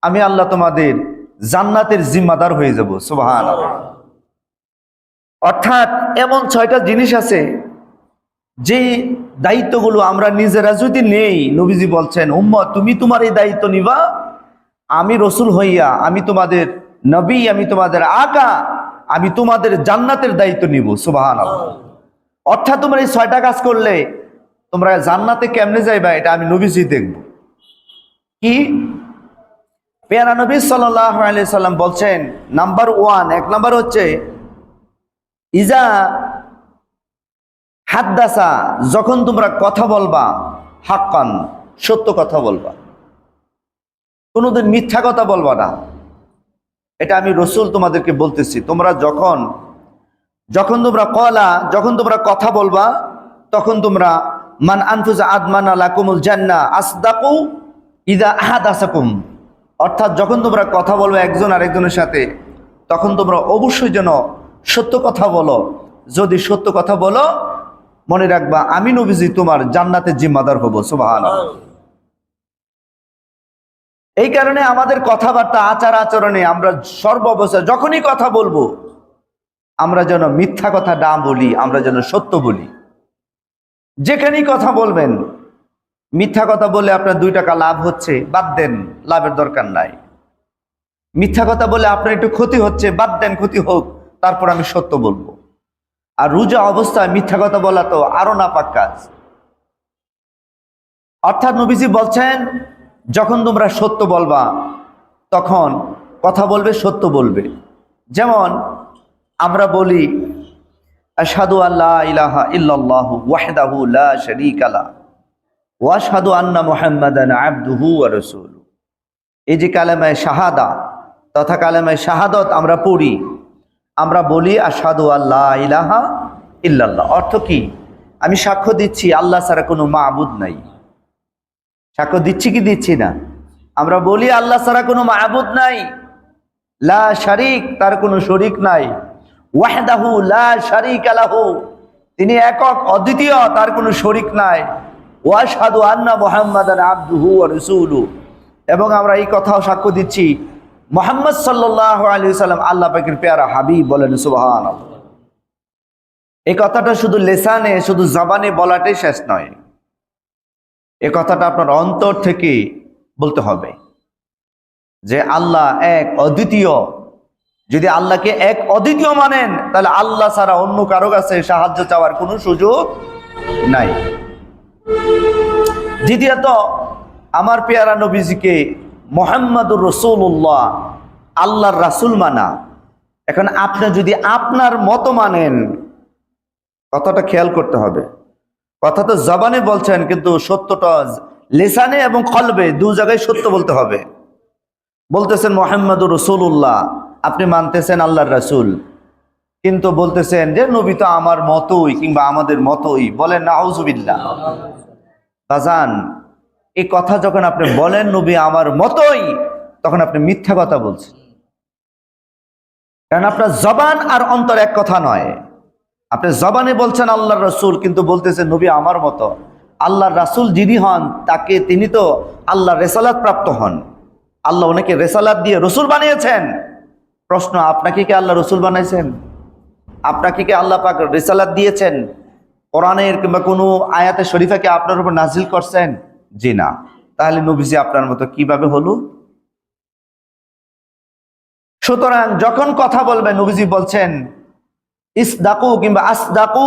আমি আল্লাহ তোমাদের জান্নাতের জিম্মাদার হয়ে যাব। সুবহানাল্লাহ। অর্থাৎ এমন 6টা জিনিস আছে যে দায়িত্বগুলো আমরা নিজেরা যদি নেই, নবীজি বলছেন উম্মত তুমি তোমার এই দায়িত্ব নিবা, আমি রসুল হইয়া আমি তোমাদের নবী, আমি তোমাদের আকা, আমি তোমাদের জান্নাতের দায়িত্ব নিব। সুবহানাল্লাহ। অর্থাৎ তোমরা এই 6টা কাজ করলে তোমরা জান্নাতে কেমনে যাইবা এটা আমি নবীজি দেখব। কি? পেয়ারা নবী সাল্লাল্লাহু আলাইহি সাল্লাম বলছেন নাম্বার 1, 1 নাম্বার হচ্ছে ইজা হাদ্দাসা, যখন তোমরা কথা বলবা, হাক্কান, সত্য কথা বলবা, কোনোদিন মিথ্যা কথা বলবা না। এটা আমি রসুল তোমাদেরকে বলতেছি। তোমরা যখন তোমরা কথা বলবা, তখন তোমরা মান আনফুজা আদমানা লাকুমুল জান্নাহ আসদাকু ইদা আহাদাসাকুম, অর্থাৎ যখন তোমরা কথা বলবে একজন আরেকজনের সাথে, তখন তোমরা অবশ্যই যেন সত্য কথা বলো। যদি সত্য কথা বলো, মনে রাখবা আমি নবীজি তোমার জান্নাতের জিম্মাদার হব। সুবহানাল্লাহ। এই কারণে আমাদের কথাবার্তা, আচার আচরণে আমরা সর্বাবস্থায় যখনই কথা বলবো, আমরা যেন মিথ্যা কথা না বলি, আমরা যেন সত্য বলি। যেখানেই কথা বলবেন, মিথ্যা কথা বলে আপনার 2 টাকা লাভ হচ্ছে, বাদ দেন, লাভের দরকার নাই। মিথ্যা কথা বলে আপনার একটু ক্ষতি হচ্ছে, বাদ দেন, ক্ষতি হোক, তারপর আমি সত্য বলবো। আর রোজা অবস্থায় মিথ্যা কথা বলা তো আরো নাপাক কাজ। অর্থাৎ নবীজি বলছেন যখন তোমরা সত্য বলবা, তখন কথা বলবে, সত্য বলবে। যেমন আমরা বলি আশহাদু আল্লা ইলাহা ইল্লাল্লাহু ওয়াহদাহু লা শারীকা লা ওয়া আশহাদু আন্না মুহাম্মাদান আবদুহু ওয়া রাসূলুহু। এই যে কালেমায়ে শাহাদা তথা কালেমায়ে শাহাদাত আমরা পড়ি, আমরা বলি আশহাদু আল্লা ইলাহা ইল্লাল্লাহ। অর্থ কি? আমি সাক্ষ্য দিচ্ছি আল্লাহ ছাড়া কোনো মাবুদ নাই। সাক্ষ্য দিচ্ছি কি দিচ্ছি না? আমরা বলি আল্লাহ ছাড়া কোনো মাবুদ নাই, লা শারিক, তার কোনো শরিক নাই, ওয়াহদাহু লা শারিকা লাহু, তিনি একক অদ্বিতীয়, তার কোনো শরিক নাই, ওয়া আশহাদু আন্না মুহাম্মাদান আবদুহু ওয়া রাসূলুহু, এবং আমরা এই কথাও সাক্ষ্য দিচ্ছি মুহাম্মদ সাল্লাল্লাহু আলাইহি সাল্লাম আল্লাহ পাকের পেয়ারা হাবিব। বলেন সুবহানাল্লাহ। এই কথাটা শুধু লেসানে, শুধু জবানে বলাটাই শেষ নয়, এই কথাটা আপনার অন্তর থেকে বলতে হবে যে আল্লাহ এক অদ্বিতীয়। যদি আল্লাহকে এক অদ্বিতীয় মানেন, তাহলে আল্লাহ ছাড়া অন্য কারো কাছে সাহায্য চাওয়ার কোনো সুযোগ নাই। দ্বিতীয়ত, আমার পেয়ারা নবীজিকে মুহাম্মাদুর রাসূলুল্লাহ, আল্লাহর রাসূল মানা। এখন আপনি যদি আপনার মতো মানেন, কথাটা খেয়াল করতে হবে। কথা তো জবানে বলছেন, কিন্তু সত্যটা লিসানে এবং কলবে 2 জায়গায় সত্য বলতে হবে। বলতেছেন মুহাম্মাদুর রাসূলুল্লাহ, আপনি মানতেছেন আল্লাহর রাসূল, কিন্তু বলতেছেন যে নবী তো আমার মতোই কিংবা আমাদের মতোই। বলেন নাউজুবিল্লাহ। বাজান, এই কথা যখন আপনি বলেন নবী আমার মতোই, তখন আপনি মিথ্যা কথা বলছেন। কারণ আপনার জবান আর অন্তর এক কথা নয়। আপনি জবানে বলছেন আল্লাহর রাসূল, কিন্তু বলতেছেন নবী আমার মতো। আল্লাহর রাসূল যিনি হন, তিনি তো আল্লাহর রিসালাত প্রাপ্ত হন। আল্লাহ ওনাকে রিসালাত দিয়ে রসুল বানিয়েছেন। প্রশ্ন, আপনাকে কি আল্লাহ রসুল বানাইছেন? আপনাকে কি আল্লাহ পাক রিসালাত দিয়েছেন? কোরআনের কিংবা কোনো আয়াতে শরীফাকে আপনার উপর নাজিল করছেন? জি না। তাহলে নবীজি আপনার মতো কিভাবে হলো? সুতরাং যখন কথা বলবেন, নবীজি বলছেন ইসদাকু কিংবা আসদাকু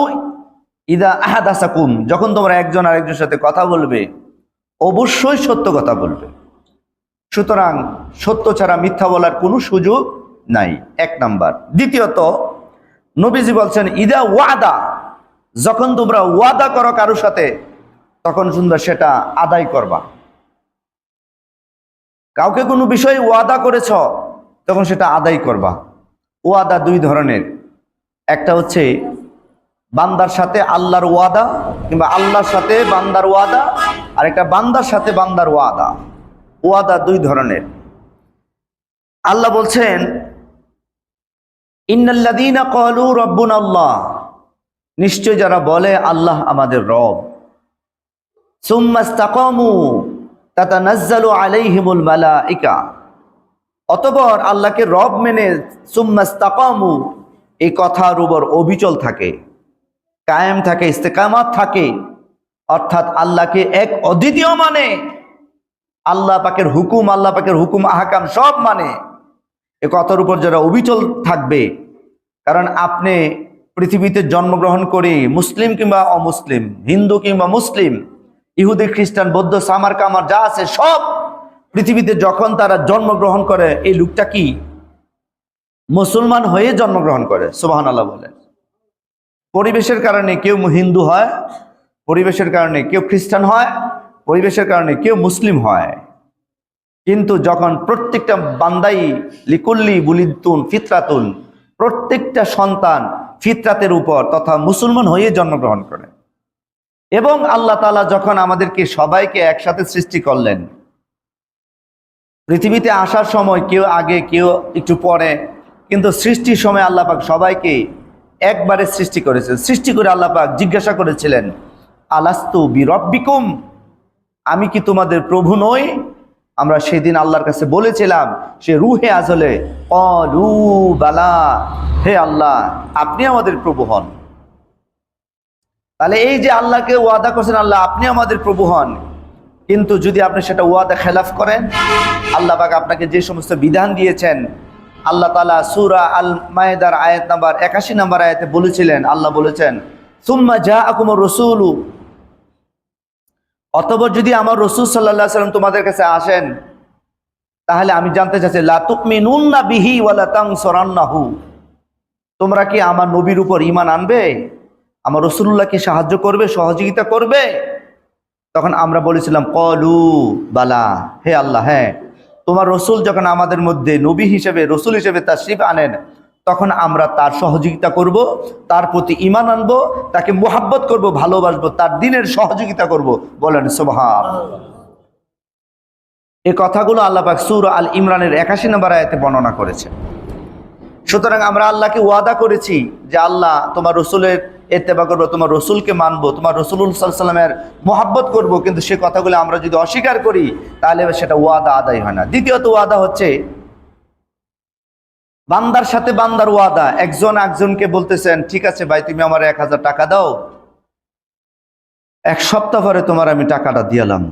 ইদা আহাদাসাকুম, যখন তোমরা একজন আরেকজনের সাথে কথা বলবে, অবশ্যই সত্য কথা বলবে। সুতরাং সত্য ছাড়া মিথ্যা বলার কোনো সুযোগ নাই, 1 নাম্বার। দ্বিতীয়ত, নবীজি বলছেন ইদা ওয়াদা, যখন তোমরা ওয়াদা করো কারোর সাথে, তখন তোমরা সেটা আদায় করবা। কাউকে কোনো বিষয়ে ওয়াদা করেছ, তখন সেটা আদায় করবা। ওয়াদা 2 ধরনের, একটা হচ্ছে বান্দার সাথে আল্লাহর ওয়াদা কিংবা আল্লাহর সাথে বান্দার ওয়াদা, আর একটা বান্দার সাথে বান্দার ওয়াদা। ওয়াদা 2 ধরনের। আল্লাহ বলছেন ইন্নাল্লাযীনা ক্বালু রাব্বুনাল্লাহ, নিশ্চয় যারা বলে আল্লাহ আমাদের রব, সুম্মা ইসতাকামু তাতানাজ্জালু আলাইহিমুল মালাইকা, অতঃপর আল্লাহকে রব মেনে সুম্মাস্তাকামু, এই কথার উপর অবিচল থাকে, কায়েম থাকে, ইস্তেকামাত থাকে, অর্থাৎ আল্লাহকে এক অদ্বিতীয় মানে, আল্লাহ পাকের হুকুম আহকাম সব মানে, এ কথার উপর যারা অবিচল থাকবে। কারণ আপনি পৃথিবীতে জন্মগ্রহণ করে মুসলিম কিংবা অমুসলিম, হিন্দু কিংবা মুসলিম, ইহুদি খ্রিস্টান বৌদ্ধ সামার কামার যা আছে সব পৃথিবীতে যখন তারা জন্মগ্রহণ করে, এই লোকটা কি মুসলমান হয়ে জন্মগ্রহণ করে। সুবহানাল্লাহ বলেন। পরিবেশের কারণে কেউ হিন্দু হয়, পরিবেশের কারণে কেউ খ্রিস্টান হয়, পরিবেশের কারণে কেউ মুসলিম হয়, কিন্তু যখন প্রত্যেকটা বান্দাই লিকুল্লি বুলিতুন ফিতরাতুন, প্রত্যেকটা সন্তান ফিতরাতের উপর তথা মুসলমান হয়ে জন্মগ্রহণ করে। এবং আল্লাহ তাআলা যখন আমাদেরকে সবাইকে একসাথে সৃষ্টি করলেন, পৃথিবীতে আসার সময় কেউ আগে কেউ একটু পরে, কিন্তু সৃষ্টির সময় আল্লাহ পাক সবাইকে একবারে সৃষ্টি করেছেন। সৃষ্টি করে আল্লাহ পাক জিজ্ঞাসা করেছিলেন, আলাস্তু বিরব্বিকুম, আমি কি তোমাদের প্রভু নই? আমরা সেদিন আল্লাহর কাছে বলেছিলাম, সে রুহে আজলে, ক্বালু বালা, হে আল্লাহ আপনি আমাদের প্রভু হন। তাহলে এই যে আল্লাহকে ওয়াদা করছেন, আল্লাহ আপনি আমাদের প্রভু হন, কিন্তু যদি আপনি সেটা ওয়াদা খেলাফ করেন, আল্লাহ পাক আপনাকে যে সমস্ত বিধান দিয়েছেন, আল্লাহ তাআলা সূরা আল মায়েদার আয়াত নাম্বার 81 নম্বর আয়াতে বলেছিলেন, আল্লাহ বলেছেন, সুম্মা জাআকুমুর রাসূলু, অতঃপর যদি আমার রাসূল সাল্লাল্লাহু আলাইহি ওয়াসাল্লাম তোমাদের কাছে আসেন, তাহলে আমি জানতে চাচ্ছি, লা তুমিনুন্না বিহি ওয়া লা তানসুরান্নাহু, তোমরা কি আমার নবীর উপর ঈমান আনবে, আমার রাসূলুল্লাহকে সাহায্য করবে, সহযোগিতা করবে? তখন আমরা বলেছিলাম, ক্বালু বালা, হে আল্লাহ হ্যাঁ, তোমার রসুল যখন আমাদের মধ্যে নবী হিসেবে, রসুল হিসেবে তাশরীফ আনেন, তখন আমরা তার সহযোগিতা করব, তার প্রতি ঈমান আনবো, তাকে মুহাব্বত করব, ভালোবাসবো, তার দ্বীনের সহযোগিতা করব। বলেন সুবহানাল্লাহ। এই কথাগুলো আল্লাহ পাক সূরা আল ইমরানের 81 নম্বর আয়াতে বর্ণনা করেছে। সুতরাং আমরা আল্লাহকে ওয়াদা করেছি যে আল্লাহ তোমার রসুলের ইত্তেবা করবো, তোমার রসুলকে মানবো, তোমার রসুলুল্লাহ সাল্লাল্লাহু আলাইহি ওয়াসাল্লামের মহব্বত করবো, কিন্তু সে কথাগুলো আমরা যদি অস্বীকার করি, তাহলে সেটা ওয়াদা আদায় হয় না। দ্বিতীয়ত ওয়াদা হচ্ছে বান্দার সাথে বান্দার ওয়াদা। একজন একজনকে বলতেছেন, ঠিক আছে ভাই তুমি আমার 1000 টাকা দাও, এক সপ্তাহ পরে তোমার আমি টাকাটা দিয়ালাম।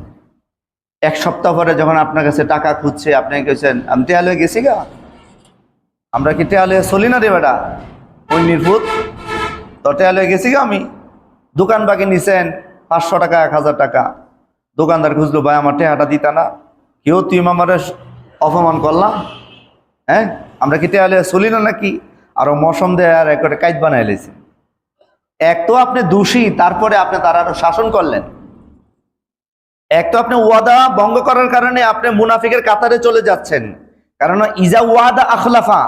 এক সপ্তাহ পরে যখন আপনার কাছে টাকা খুঁজছে, আপনি কেছেন আমি টেয়া লয়ে গেছি গা, আমরা কি টেয়া লয়ে চলি না রে বেটা, ওই নির্ভূত তো টেয়া লয়ে গেছি গা আমি। দোকান বাকি নিছেন 500 টাকা 1000 টাকা, দোকানদার খুঁজলো, ভাই আমার টেয়াটা দিতা না, কেউ তুই আমার অপমান করলাম, হ্যাঁ আমরা কি টেয়া লয়ে চলি না নাকি? আরো মৌসুম দেয় আর একটা কাইট বানাই লেছে। এক তো আপনি দোষী, তারপরে আপনি তার আরো শাসন করলেন। এক তো আপনি ওয়াদা ভঙ্গ করার কারণে আপনি মুনাফিকের কাতারে চলে যাচ্ছেন। কারণ ইজা ওয়াদা আখলাফা,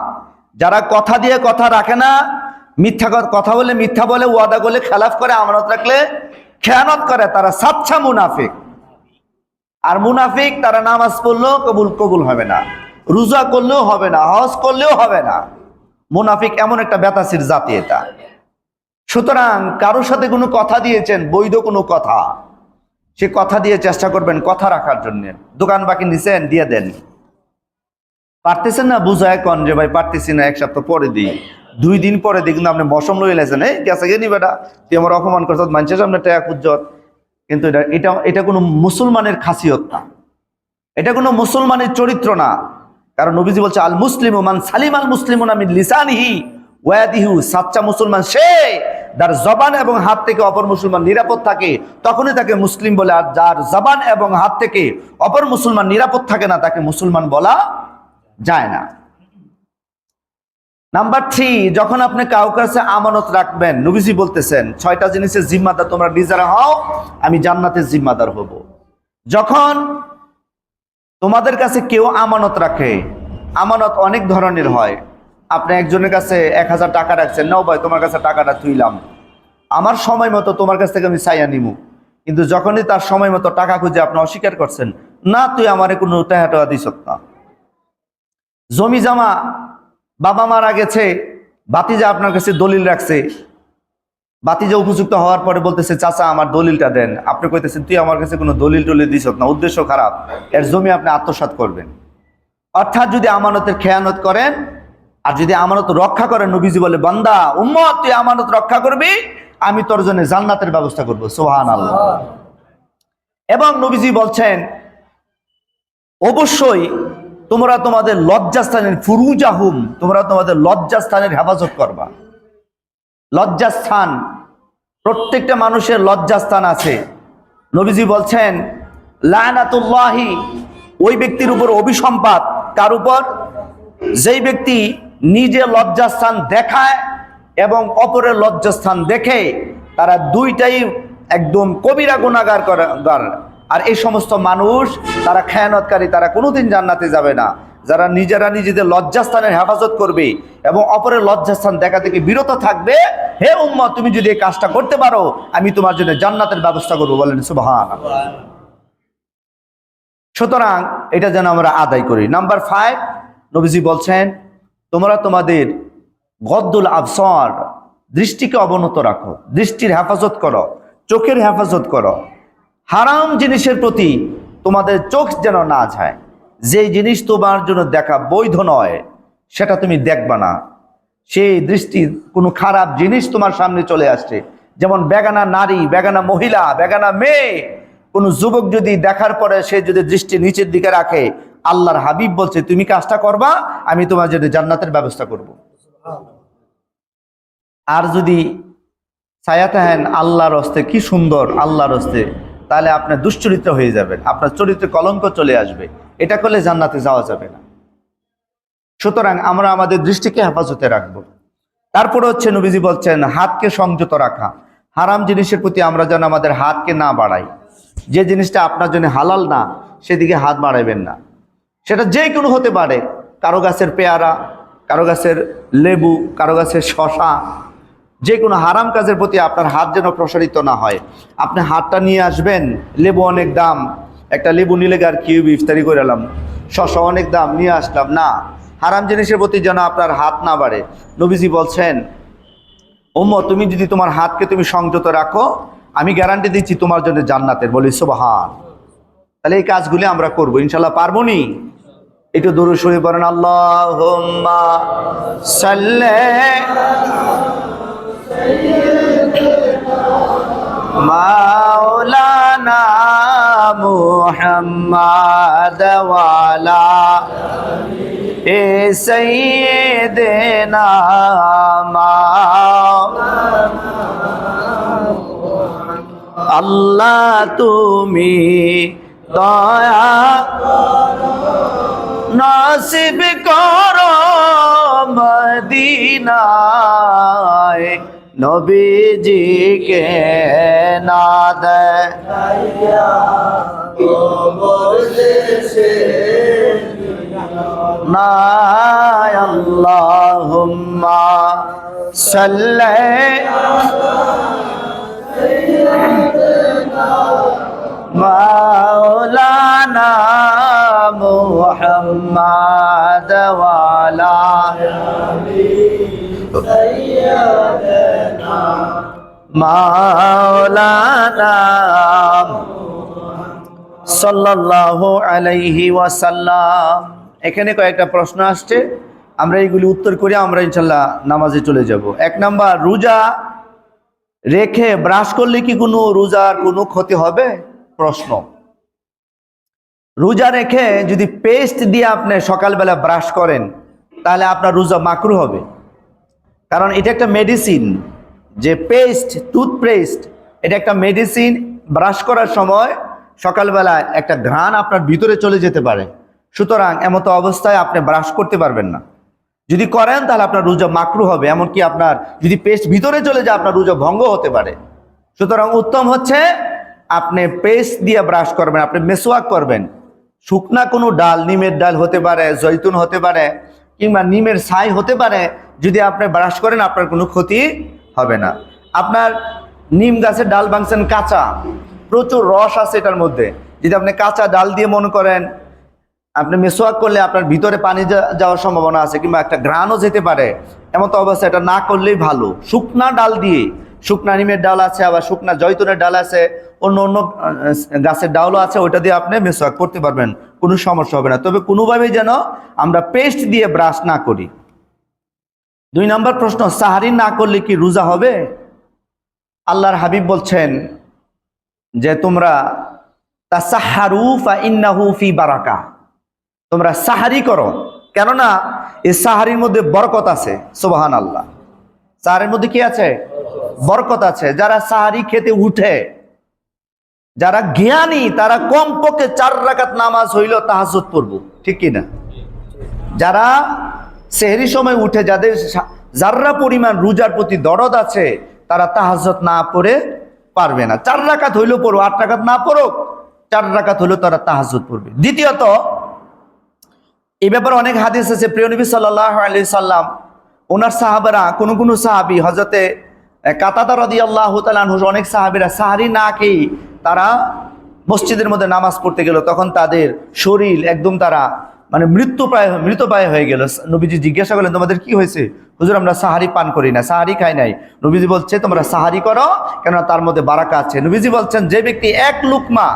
যারা কথা দিয়ে কথা রাখে না, মিথ্যা কথা বলে মিথ্যা বলে, ওয়াদা করলে খেলাফ করে, আমানত রাখলে খেয়ানত করে, তারা সাচ্চা মুনাফিক। আর মুনাফিক তারা নামাজ পড়লেও কবুল হবে না, রোজা করলেও হবে না, হজ করলেও হবে না। মুনাফিক এমন একটা বেতাসির জাতি এটা। সুতরাং কারোর সাথে কোনো কথা দিয়েছেন, বৈধ কোনো কথা, সে কথা দিয়ে চেষ্টা করবেন কথা রাখার জন্য। দোকান বাকি নিছেন, দিয়ে দেন। পারতেছেন না, বুঝায় কন যে ভাই পারতেছি না, এক সপ্তাহ পরে দিই, 2 দিন পরে দিই, কিন্তু আপনি মৌসুম লই লেছেন, এই গেছে গে নি বেটা, তুই আমার অপমান করছ, মানুষের সামনে টাকা খুঁজত। কিন্তু এটা কোনো মুসলমানের খাসিয়ত না, এটা কোনো মুসলমানের চরিত্র না। কারণ নবীজি বলছে, আল মুসলিমু মান সালিম আল মুসলিমুনা মিন লিসানিহি ওয়া ইয়াদিহি, সাচ্চা মুসলমান সে যার জবান এবং হাত থেকে অপর মুসলমান নিরাপদ থাকে, তখনই তাকে মুসলিম বলে। আর যার জবান এবং হাত থেকে অপর মুসলমান নিরাপদ থাকে না, তাকে মুসলমান বলা যায় না। নাম্বার 3, যখন আপনি কাউকে কাছে আমানত রাখবেন, নবীজি বলতেছেন 6টা জিনিসের জিম্মাদার তোমরা নিজেরা হও, আমি জান্নাতের জিম্মাদার হব। যখন তোমাদের কাছে কেউ আমানত রাখে, আমানত অনেক ধরনের হয়। আপনি একজনের কাছে 1000 টাকা রাখছেন, নাও ভাই তোমার কাছে টাকাটা তুইলাম, আমার সময় মতো তোমার কাছ থেকে আমি চাইয়া নিমু। কিন্তু যখনই তার সময় মতো টাকা খুঁজে আপনি অস্বীকার করছেন, না তুই আমারে কোনো টাকা দিস না। জমি জমা, বাবা মারা গেছে, ভাতিজা আপনার কাছে দলিল রাখছে, ভাতিজা উপযুক্ত হওয়ার পরে বলতেছে, চাচা আমার দলিলটা দেন। আপনি কইতেছেন তুই আমার কাছে কোনো দলিল টলিল দিস না, উদ্দেশ্য খারাপ, এর জমি আপনি আত্মসাৎ করবেন। অর্থাৎ যদি আমানতের খেয়ানত করেন আর যদি আমানত রক্ষা করেন, নবীজি বলে, বান্দা উম্মত তুই আমানত রক্ষা করবি, আমি তোর জন্য জান্নাতের ব্যবস্থা করব। সুবহানাল্লাহ। এবং নবীজি বলছেন অবশ্যই তোমরা তোমাদের লজ্জাস্থানের ফুরুজাহুম, তোমরা তোমাদের লজ্জাস্থানের হেফাজত করবা। লজ্জাস্থান, প্রত্যেকটা মানুষের লজ্জাস্থান আছে। নবীজি বলছেন লানাতুল্লাহি, ওই ব্যক্তির উপর অভিসম্পাত, কার উপর? যেই ব্যক্তি নিজে লজ্জাস্থান দেখায় এবং অপরের লজ্জাস্থান দেখে, তারা দুইটাই একদম কবিরা গুনাহগার করে। আর এই সমস্ত মানুষ তারা খেয়ানতকারী, তারা কোনোদিন জান্নাতে যাবে না। যারা নিজেরা নিজেদের লজ্জাস্থানের হেফাজত করবে এবং অপরের লজ্জাস্থান দেখা থেকে বিরত থাকবে, হে উম্মত তুমি যদি এই কাজটা করতে পারো, আমি তোমার জন্য জান্নাতের ব্যবস্থা করবো। বলেন সুবহানাল্লাহ। সুতরাং এটা যেন আমরা আদায় করি। নাম্বার 5, নবীজি বলছেন তোমরা তোমাদের গদ্দুল আবসার, দৃষ্টিকে অবনত রাখো, দৃষ্টির হেফাজত করো, চোখের হেফাজত করো। হারাম জিনিসের প্রতি তোমাদের চোখ যেন না যায়। যেই জিনিস তোমার জন্য দেখা বৈধ নয় সেটা তুমি দেখবা না। সেই দৃষ্টি, কোনো খারাপ জিনিস তোমার সামনে চলে আসছে, যেমন বেগানা নারী, বেগানা মহিলা, বেগানা মেয়ে, কোনো যুবক যদি দেখার পরে সে যদি দৃষ্টি নিচের দিকে রাখে, আল্লাহর হাবিব বলছে তুমি কাজটা করবা, আমি তোমার জন্য জান্নাতের ব্যবস্থা করব। আর যদি ছায়াতে হেন আল্লাহর হস্তে, কি সুন্দর আল্লাহর হস্তে, তাহলে আপনার দুশ্চরিত্র হয়ে যাবেন, আপনার চরিত্রে কলঙ্ক চলে আসবে। এটা করলে জান্নাতে যাওয়া যাবে না। সুতরাং আমরা আমাদের দৃষ্টিকে হেফাজতে রাখবো। তারপরে হচ্ছে নবীজি বলছেন হাতকে সংযত রাখা। হারাম জিনিসের প্রতি আমরা যেন আমাদের হাতকে না বাড়াই। যে জিনিসটা আপনার জন্য হালাল না সেদিকে হাত বাড়াইবেন না। সেটা যে কোনো হতে পারে, কারো গাছের পেয়ারা, কারো গাছের লেবু, কারো গাছের শশা, যে কোনো হারাম কাজের প্রতি আপনার হাত যেন প্রসারিত না হয়। আপনি হাতটা নিয়ে আসবেন, লেবু অনেক দাম, একটা লেবু নিলে আর কি ইফতারি করে এলাম, শশা অনেক দাম নিয়ে আসলাম না। হারাম জিনিসের প্রতি যেন আপনার হাত না বাড়ে। নবীজি বলছেন উম্মত তুমি যদি তোমার হাতকে তুমি সংযত রাখো, আমি গ্যারান্টি দিচ্ছি তোমার জন্য জান্নাতের। বলি সুবহান। তাহলে এই কাজগুলি আমরা করবো, ইনশাল্লাহ পারবো নি? একটু দরুদ শরীফ পড়েন, আল্লাহুম্মা সাল্লি মাওলানা মুহাম্মাদ ওয়া আলা সাইয়্যিদিনা আল্লাহ তুমি দয়া নসিব করো মদিনায় নবীজিকে না দেখাইয়া না। আল্লাহুম্মা সাল্লি মাওলানা মুহাম্মাদ ওয়া আলা সাইয়্যিদিনা মাওলানা সাল্লাল্লাহু আলাইহি ওয়াসাল্লাম। এখানে কয়েকটা প্রশ্ন আসছে, আমরা এইগুলি উত্তর করে আমরা ইনশাল্লাহ নামাজে চলে যাব। 1 নাম্বার, রোজা রেখে ব্রাশ করলে কি কোনো রোজার কোনো ক্ষতি হবে? প্রশ্ন। রোজা রেখে যদি পেস্ট দিয়ে আপনি সকালবেলা ব্রাশ করেন তাহলে আপনার রোজা মাকরুহ হবে। কারণ এটা একটা মেডিসিন, যে পেস্ট, টুথপেস্ট, এটা একটা মেডিসিন। ব্রাশ করার সময় সকালবেলা একটা ঘ্রাণ আপনার ভিতরে চলে যেতে পারে। সুতরাং এমতো অবস্থায় আপনি ব্রাশ করতে পারবেন না। যদি করেন তাহলে আপনার রোজা মাকরুহ হবে। এমনকি আপনার যদি পেস্ট ভিতরে চলে যায় আপনার রোজা ভঙ্গ হতে পারে। সুতরাং উত্তম হচ্ছে আপনি পেস্ট দিয়ে ব্রাশ করবেন, আপনি মেসওয়াক করবেন। শুকনা কোনো ডাল, নিমের ডাল হতে পারে, জৈতুন হতে পারে, কিংবা নিমের ছাই হতে পারে, যদি আপনি ব্রাশ করেন আপনার কোনো ক্ষতি হবে না। আপনার নিম গাছের ডাল ভাঙছেন কাঁচা, প্রচুর রস আছে এটার মধ্যে, যদি আপনি কাঁচা ডাল দিয়ে মনে করেন আপনি মেসওয়াক করলে আপনার ভিতরে পানি যাওয়ার সম্ভাবনা আছে, কিংবা একটা ঘ্রাণও যেতে পারে। এমন তো অবস্থা এটা না করলেই ভালো। শুকনা ডাল দিয়ে শুকনা নিমের ডাল আছে, আবার শুকনা জয়তুনের ডাল আছে, অন্য অন্য গাছের ডালও আছে, ওইটা দিয়ে আপনি মেসওয়াক করতে পারবেন, কোনো সমস্যা হবে না। তবে কোনোভাবেই যেন আমরা পেস্ট দিয়ে ব্রাশ না করি। 2 নম্বর প্রশ্ন, সাহারি না করলে কি রোজা হবে? আল্লাহর হাবিব বলছেন যে তোমরা তাসাহারু ফা ইন্নাহু ফি বারাকা, তোমরা সাহারি করো, কেননা এই সাহারির মধ্যে বরকত আছে। সুবহানাল্লাহ। সাহারির মধ্যে কি আছে? বরকত আছে। যারা সাহারি খেতে উঠে, যারা জ্ঞানী, তারা কমপক্ষে 4 রাকাত নামাজ হইল তাহাজ্জুদ পড়বো, ঠিক কিনা? যারা সেহরি সময় উঠে, যাদের যার্রা পরিমাণ রোজার প্রতি দরদ আছে, তারা তাহাজ্জুদ না পড়ে পারবে না। 4 রাকাত হইলেও পড়ো, 8 রাকাত না পড়ো, 4 রাকাত হইলেও তারা তাহাজ্জুদ পড়বে। দ্বিতীয়ত, এই ব্যাপারে অনেক হাদিস আছে। প্রিয় নবী সাল্লাল্লাহু আলাইহি সাল্লাম, ওনার সাহাবারা, কোন সাহাবী, হযরতে কাতাদা রাদিয়াল্লাহু তাআলা আনহু, অনেক সাহাবীরা সাহারি না খেয়ে তারা মসজিদের মধ্যে নামাজ পড়তে গেল, তখন তাদের শরীর একদম তারা মানে মৃতপ্রায় হয়ে গেল। নবীজি জিজ্ঞাসা করলেন, তোমাদের কি হয়েছে? হুজুর, আমরা সাহারি পান করি না, সাহারি খাই নাই। নবীজি বলছে, তোমরা সাহারি করো, কেননা তার মধ্যে বারাকা আছে। নবীজি বলছেন, যে ব্যক্তি 1 লুকমা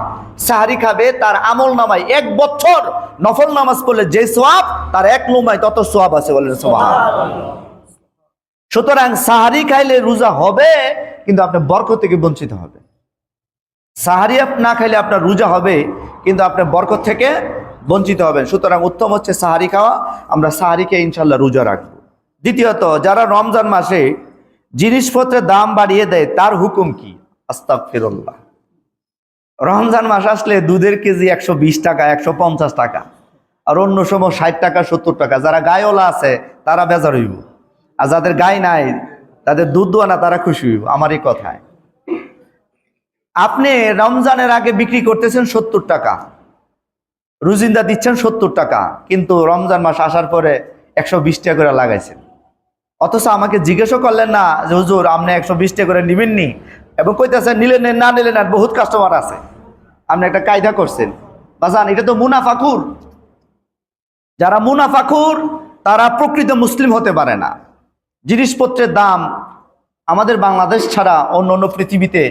সাহারি খাবে, তার আমল নামায় 1 বছর নফল নামাজ পড়লে যে সওয়াব, তার 1 লুকমায় তত সওয়াব আছে। বলেন সুবহানাল্লাহ। সুতরাং সাহারি খাইলে রোজা হবে, কিন্তু আপনি বরকত থেকে বঞ্চিত হবে। সাহারি না খাইলে আপনার রোজা হবে, কিন্তু আপনি বরকত থেকে বঞ্চিত হবেন। সুতরাং উত্তম হচ্ছে সাহারি খাওয়া। আমরা সাহারিকে ইনশাল্লাহ রোজা রাখবো। দ্বিতীয়ত, যারা রমজান মাসে জিনিসপত্রের দাম বাড়িয়ে দেয়, তার হুকুম কি? আস্তাগফিরুল্লাহ। রমজান মাস আসলে দুধের কেজি 120 টাকা, 150 টাকা, আর অন্য সময় 60 টাকা, 70 টাকা। যারা গায়েওয়ালা আছে তারা বেজার হইব, আর যাদের গায়ে নাই, তাদের দুধ দোয়া না, তারা খুশি হইব। আমার এই কথায়, আপনি রমজানের আগে বিক্রি করতেছেন 70 টাকা, রুজিন্দা দিচ্ছেন 70 টাকা, কিন্তু রমজান মাস আসার পরে 120 টাকা করে লাগাইছেন। অথচ আমাকে জিজ্ঞাসা করলেন না যে হুজুর, আপনি 120 টাকা করে নিবেননি, এবং কইতেছেন নিলেন না নিলেন না, বহুত কাস্টমার আছে, আপনি একটা কায়দা করছেন। বাজান, এটা তো মুনাফাকুর। যারা মুনাফাকুর, তারা প্রকৃত মুসলিম হতে পারে না। জিনিসপত্রের দাম আমাদের বাংলাদেশ ছাড়া অন্য অন্য পৃথিবীতে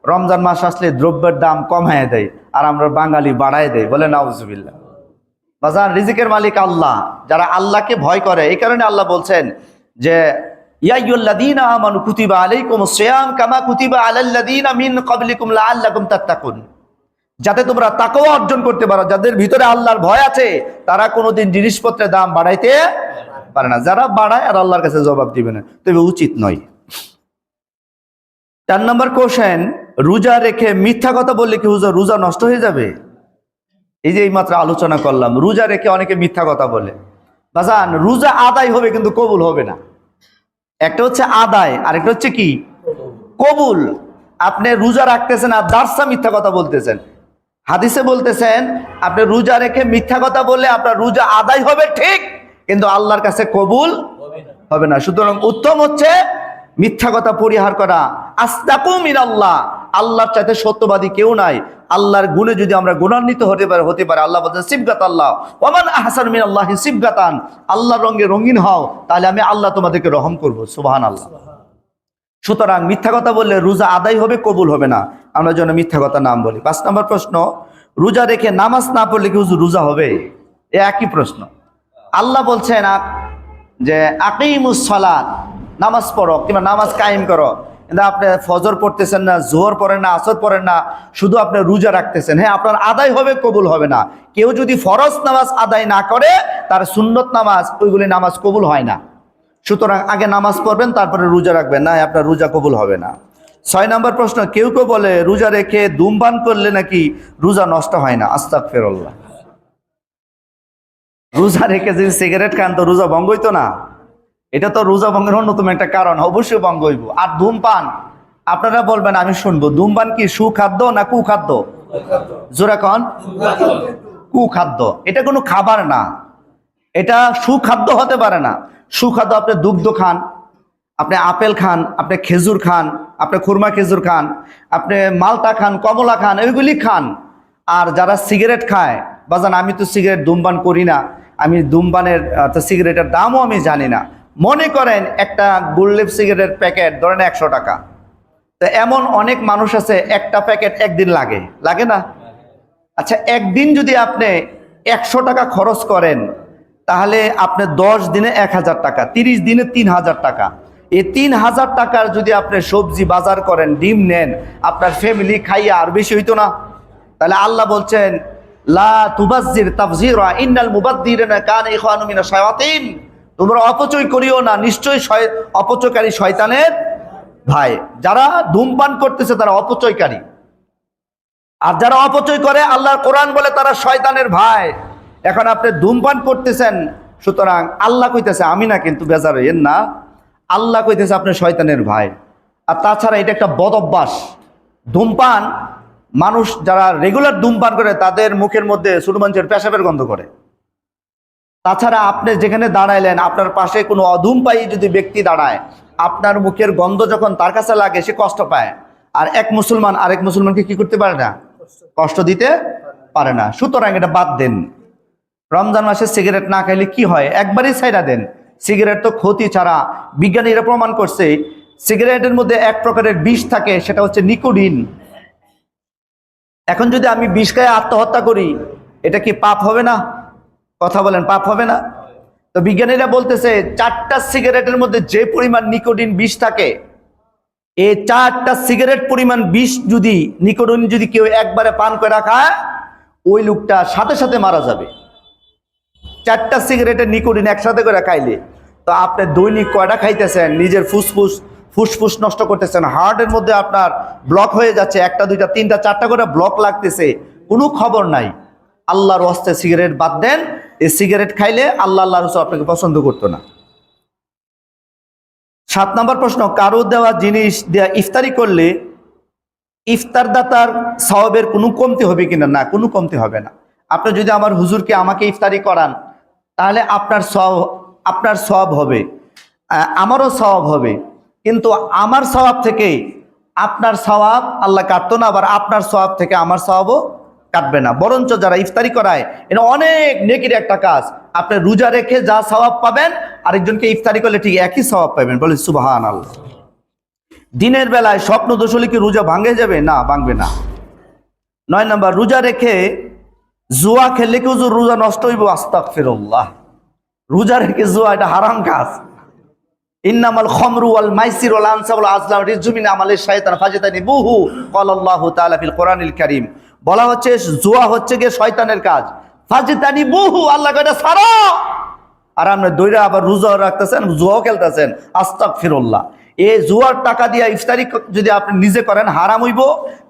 রমজান মাস আসলে দ্রব্যের দাম কমায় দেয়, আর আমরা বাঙালি বাড়ায় দেয়। বলে নাউজুবিল্লাহ। বাজান, রিজিকের মালিক আল্লাহ। যারা আল্লাহকে ভয় করে, এই কারণে আল্লাহ বলছেন যে ইয়া আইয়ুহাল্লাযীনা আমানু কুতিবা আলাইকুমুস সিয়াম কামা কুতিবা আলাল্লাযীনা মিন ক্বাবলিকুম লাআল্লাকুম তাত্তাকুন, যাতে তোমরা তাকওয়া অর্জন করতে পারো। যাদের ভিতরে আল্লাহর ভয় আছে, তারা কোনোদিন জিনিসপত্রের দাম বাড়াইতে পারে না। যারা বাড়ায়, আর আল্লাহর কাছে জবাব দিবে না, তবে উচিত নয়। 4 নম্বর কোশ্চেন, রোজা রেখে মিথ্যা কথা বললে কি হুজুর রোজা নষ্ট হয়ে যাবে? এই যে এইমাত্র আলোচনা করলাম, রোজা রেখে অনেকে মিথ্যা কথা বলে। বাজান, রোজা আদায় হবে, কিন্তু কবুল হবে না। একটা হচ্ছে আদায়, আরেকটা হচ্ছে কি? কবুল। আপনি রোজা রাখতেছেন আর দার্সা মিথ্যা কথা বলতেছেন। হাদিসে বলতেছেন, আপনি রোজা রেখে মিথ্যা কথা বললে আপনার রোজা আদায় হবে ঠিক, কিন্তু আল্লাহর কাছে কবুল হবে না। সুতরাং উত্তম হচ্ছে মিথ্যা কথা পরিহার করা। আসতাকু মিনাল্লাহ, আল্লাহর চাইতে সত্যবাদী কেউ নাই। আল্লাহর গুণে যদি আমরা গুণান্বিত হতে পারে, আল্লাহ বলছেন সিবগাত আল্লাহ ওয়ামান আহসানু মিনাল্লাহি সিবগাতান, আল্লাহর রঙে রঙিন হও, তাহলে আমি আল্লাহ তোমাদেরকে রহম করব। সুবহানাল্লাহ। সুতরাং মিথ্যা কথা বললে রোজা আদায় হবে, কবুল হবে না। আমরা যেন মিথ্যা কথা নাম বলি। 5 নম্বর প্রশ্ন, রোজা রেখে নামাজ না পড়লে কি হুজুর রোজা হবে? একই প্রশ্ন। আল্লাহ বলছেন যে আকিমুস সালাত, নামাজ পড়ো কিংবা নামাজ কায়েম করো, কিন্তু আপনি ফজর পড়তেছেন না, জোহর পড়েন না, আসর পড়েন না, শুধু আপনি রোজা রাখতেছেন। হ্যাঁ, আপনার আদায় হবে, কবুল হবে না। কেউ যদি ফরজ নামাজ আদায় না করে, তার সুন্নত নামাজ, ওইগুলি নামাজ কবুল হয় না। সুতরাং আগে নামাজ পড়বেন, তারপরে রোজা রাখবেন, না আপনার রোজা কবুল হবে না। 6 নম্বর প্রশ্ন, কেউ কেউ বলে রোজা রেখে ধূমপান করলে নাকি রোজা নষ্ট হয় না। আস্তাগফিরুল্লাহ। রোজা রেখে যদি সিগারেট খান, তো রোজা ভঙ্গ হইতো না? এটা তো রোজা ভঙ্গের অন্যতম একটা কারণ, অবশ্যই ভঙ্গ হইব। আর ধূমপান, আপনারা বলবেন, আমি শুনবো, ধূমপান কি সুখাদ্য না কুখাদ্য? জোরে কন। কুখাদ্য। এটা কোনো খাবার না, এটা সুখাদ্য হতে পারে না। সুখাদ্য, আপনি দুগ্ধ খান, আপনি আপেল খান, আপনি খেজুর খান, আপনি খুরমা খেজুর খান, আপনি মালটা খান, কমলা খান, এগুলি খান। আর যারা সিগারেট খায়, বাজান, আমি তো সিগারেট ধূমপান করি না, আমি ধূমপানের সিগারেটের দামও আমি জানি না। মনে করেন একটা গোল্ডলেপ সিগারেটের প্যাকেট ধরেন 100 টাকা, তো এমন অনেক মানুষ আছে একটা প্যাকেট একদিন লাগে, লাগে না? আচ্ছা, একদিন যদি আপনি 100 টাকা খরচ করেন তাহলে আপনি 10 দিনে 1000 টাকা, 30 দিনে 3000 টাকা। এই 3000 টাকার যদি আপনি সবজি বাজার করেন, ডিম নেন, আপনার ফ্যামিলি খাইয়া আর বেশি হইতো না? তাহলে আল্লাহ বলছেন লা তুবাজ্জির তাবযীরা ইন্নাল মুবাদ্দিরিনা কানা ইখওয়ানু মিনাশ শায়াতিন। তোমরা অপচয় করিও না, নিশ্চয়ই অপচয়কারী শয়তানের ভাই। যারা ধূমপান করতেছে তারা অপচয়কারী, আর যারা অপচয় করে আল্লাহর কোরআন বলে তারা শয়তানের ভাই। এখন আপনি ধূমপান করতেছেন, সুতরাং আল্লাহ কইতেছে, আমি না, কিন্তু বেজার হইয়েন না, আল্লাহ কইতেছে আপনি শয়তানের ভাই। আর তাছাড়া এটা একটা বদ অভ্যাস। ধূমপান, মানুষ যারা রেগুলার ধূমপান করে তাদের মুখের মধ্যে ছোট মানুষের পেশাবের গন্ধ করে। তাছাড়া আপনি যেখানে দাঁড়াইলেন, আপনার পাশে কোনো অধূমপায়ী যদি ব্যক্তি দাঁড়ায়, আপনার মুখের গন্ধ যখন তার কাছে লাগে সে কষ্ট পায়। আর এক মুসলমান আরেক মুসলমানকে কি করতে পারে না? কষ্ট দিতে পারে না। সুতরাং এটা বাদ দেন। রমজান মাসে সিগারেট না খাইলে কি হয়? একবারই ছাইড়া দেন। সিগারেট তো ক্ষতি ছাড়া, বিজ্ঞানীরা প্রমাণ করছে সিগারেটের মধ্যে এক প্রকারের বিষ থাকে, সেটা হচ্ছে নিকোটিন। এখন যদি আমি বিষ খায় আত্মহত্যা করি, এটা কি পাপ হবে না? কথা বলেন, পাপ হবে না? তো বিজ্ঞানীরা বলতেছে 4টা সিগারেটের মধ্যে যে পরিমাণ নিকোটিন বিষ থাকে, এই 4টা সিগারেট পরিমাণ বিষ যদি, নিকোটিন যদি কেউ একবারে পান করে রাখায়, ওই লোকটা সাথে সাথে মারা যাবে। 4টা সিগারেটের নিকোটিন একসাথে করে খাইলে। তো আপনি দৈনিক কয়টা খাইতেছেন? নিজের ফুসফুস নষ্ট করতেছেন, হার্টের মধ্যে আপনার ব্লক হয়ে যাচ্ছে, 1টা 2টা 3টা 4টা করে ব্লক লাগতেছে, কোনো খবর নাই। আল্লাহর ওয়াস্তে সিগারেট বাদ দেন। এই সিগারেট খাইলে আল্লাহ রাসূল আপনাকে পছন্দ করতো না। 7 নম্বর প্রশ্ন, কারো দেওয়া জিনিস দেয়া ইফতারি করলে ইফতারদাতার সওয়াবের কোনো কমতি হবে কিনা? না, কোনো কমতি হবে না। আপনি যদি আমার হুজুরকে আমাকে ইফতারি করান, তাহলে আপনার সওয়াব হবে, আমারও সওয়াব হবে। কিন্তু আমার সওয়াব থেকে আপনার সওয়াব আল্লাহ কাটতো না, আবার আপনার সওয়াব থেকে আমার সওয়াবও কাটবে না। বরঞ্চ যারা ইফতারি করায়, এটা অনেক নেকির একটা কাজ। আপনি রোজা রেখে যা সওয়াব পাবেন, আরেকজনকে ইফতারি করলে ঠিক একই সওয়াব পাবেন। বলে সুবহানাল্লাহ। দিনের বেলায় স্বপ্ন দোষ হলে কি রোজা ভাঙে যাবে? না, ভাঙবে না। 9 নম্বর, রোজা রেখে জুয়া খেললে কি রোজা নষ্ট হইব? আস্তাগফিরুল্লাহ। রোজা রেখে জুয়া, এটা হারাম কাজ। ইন্নামাল খামরু ওয়াল মাইসির ওয়াল আনসাব ওয়াল আজলাম রিজসুম মিন আমালিশ শাইতান ফাজতানিবুহু ক্বালা আল্লাহু তাআলা ফিল কোরআনিল কারীম। বলা হচ্ছে জুয়া হচ্ছে গিয়ে শয়তানের কাজ। ফাজতানিবুহু, আল্লাহ কয় এটা ছাড়ো। আর আপনি দইরা আবার রোজা রাখতেছেন, জুয়াও খেলতেছেন। আস্তাগফিরুল্লাহ। এই জুয়ার টাকা দিয়া ইফতারি যদি আপনি নিজে করেন হারাম হইব,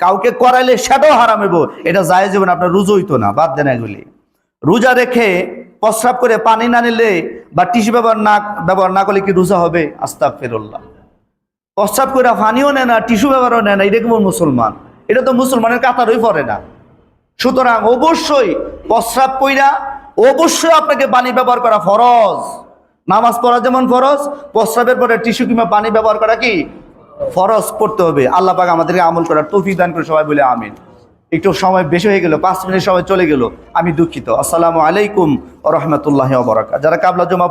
কাউকে করাইলে সেটাও হারাম হইব। এটা জায়েজ হবে না, আপনার রোজা হইতো না। বাদ দেন এগুলি। রোজা রেখে প্রস্রাব করে পানি না নিলে বা টিস্যু ব্যবহার না করলে কি রোজা হবে? আস্তাগফিরুল্লাহ। প্রস্রাব করে পানিও নেয় না, টিস্যু ব্যবহারও নেয় না, এটা কেমন মুসলমান? এটা তো মুসলমানের কাতারই পড়ে না। সুতরাং অবশ্যই প্রস্রাব কইরা অবশ্যই আপনাকে পানি ব্যবহার করা ফরজ। নামাজ পড়া যেমন ফরজ, প্রস্রাবের পরে টিস্যু কিংবা পানি ব্যবহার করা কি ফরজ? পড়তে হবে। আল্লাহ পাক আমাদেরকে আমল করার তৌফিক দান করে, সবাই বলে আমিন। একটু সময় বেশি হয়ে গেল, 5 মিনিট সময় চলে গেল, আমি দুঃখিত। আসসালামু আলাইকুম ওয়া রাহমাতুল্লাহি ওয়া বারাকাতুহু। যারা কাবলা জমা